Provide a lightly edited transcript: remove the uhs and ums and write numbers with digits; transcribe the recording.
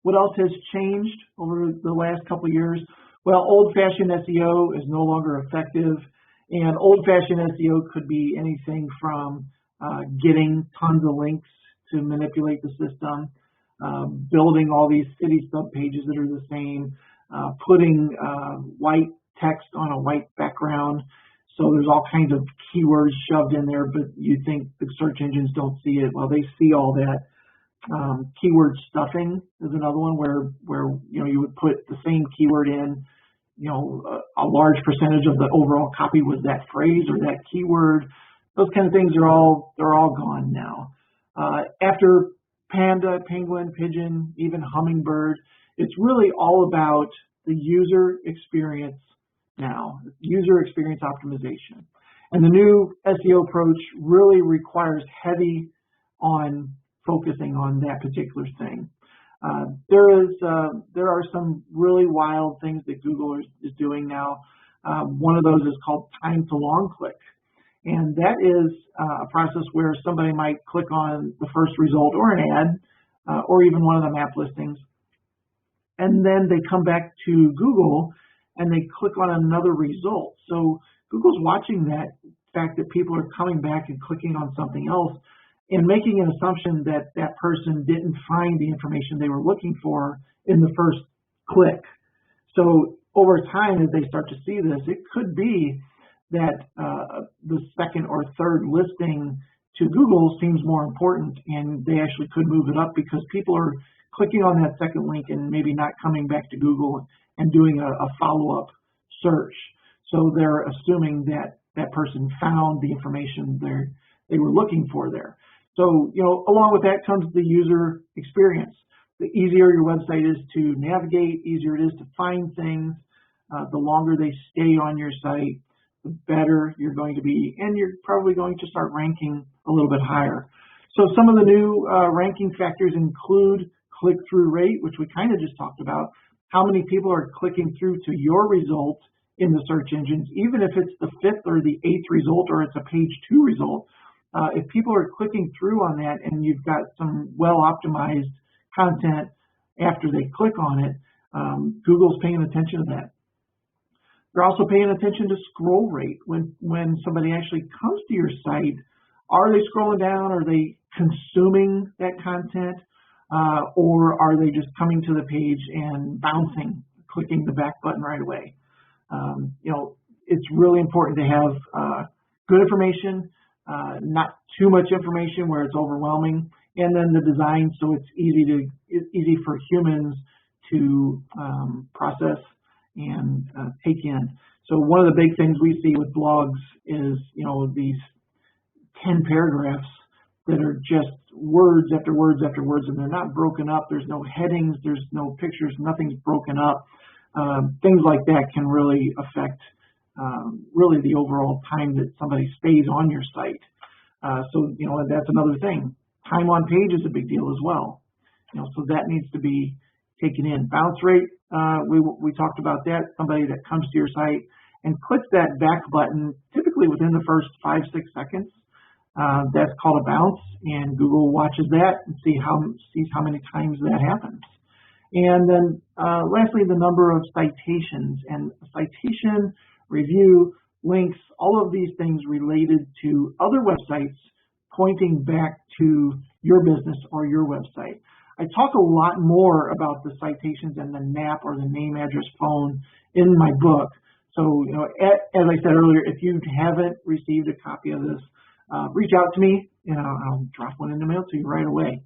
What else has changed over the last couple of years? Well, old-fashioned SEO is no longer effective, and old-fashioned SEO could be anything from getting tons of links to manipulate the system, building all these city subpages that are the same, putting white text on a white background. So there's all kinds of keywords shoved in there, but you think the search engines don't see it. Well, they see all that. Keyword stuffing is another one where you would put the same keyword in, a large percentage of the overall copy was that phrase or that keyword. Those kind of things they're all gone now. After panda, penguin, pigeon, even hummingbird, it's really all about the user experience now, user experience optimization. And the new SEO approach really requires heavy on focusing on that particular thing. There are some really wild things that Google is doing now. One of those is called time to long click. And that is a process where somebody might click on the first result or an ad or even one of the map listings. And then they come back to Google and they click on another result. So Google's watching that fact that people are coming back and clicking on something else and making an assumption that that person didn't find the information they were looking for in the first click. So over time, as they start to see this, it could be that the second or third listing to Google seems more important, and they actually could move it up because people are clicking on that second link and maybe not coming back to Google and doing a follow-up search. So they're assuming that that person found the information they were looking for there. So, along with that comes the user experience. The easier your website is to navigate, easier it is to find things, the longer they stay on your site, the better you're going to be, and you're probably going to start ranking a little bit higher. So some of the new ranking factors include click-through rate, which we kind of just talked about. How many people are clicking through to your result in the search engines, even if it's the 5th or the 8th result or it's a page 2 result. If people are clicking through on that and you've got some well-optimized content after they click on it, Google's paying attention to that. They're also paying attention to scroll rate. When somebody actually comes to your site, are they scrolling down? Are they consuming that content? Or are they just coming to the page and bouncing, clicking the back button right away? It's really important to have good information, not too much information where it's overwhelming, and then the design so it's easy for humans to process and take in. So one of the big things we see with blogs is these 10 paragraphs that are just words after words after words, and they're not broken up. There's no headings, there's no pictures, nothing's broken up. Things like that can really affect really the overall time that somebody stays on your site. So that's another thing. Time on page is a big deal as well. So that needs to be taken in. Bounce rate, we talked about that. Somebody that comes to your site and clicks that back button, typically within the first 5-6 seconds, that's called a bounce, and Google watches that and sees how many times that happens. And then lastly, the number of citations, and citation, review, links, all of these things related to other websites pointing back to your business or your website. I talk a lot more about the citations and the NAP, or the name, address, phone, in my book. So, as I said earlier, if you haven't received a copy of this, reach out to me and I'll drop one in the mail to you right away.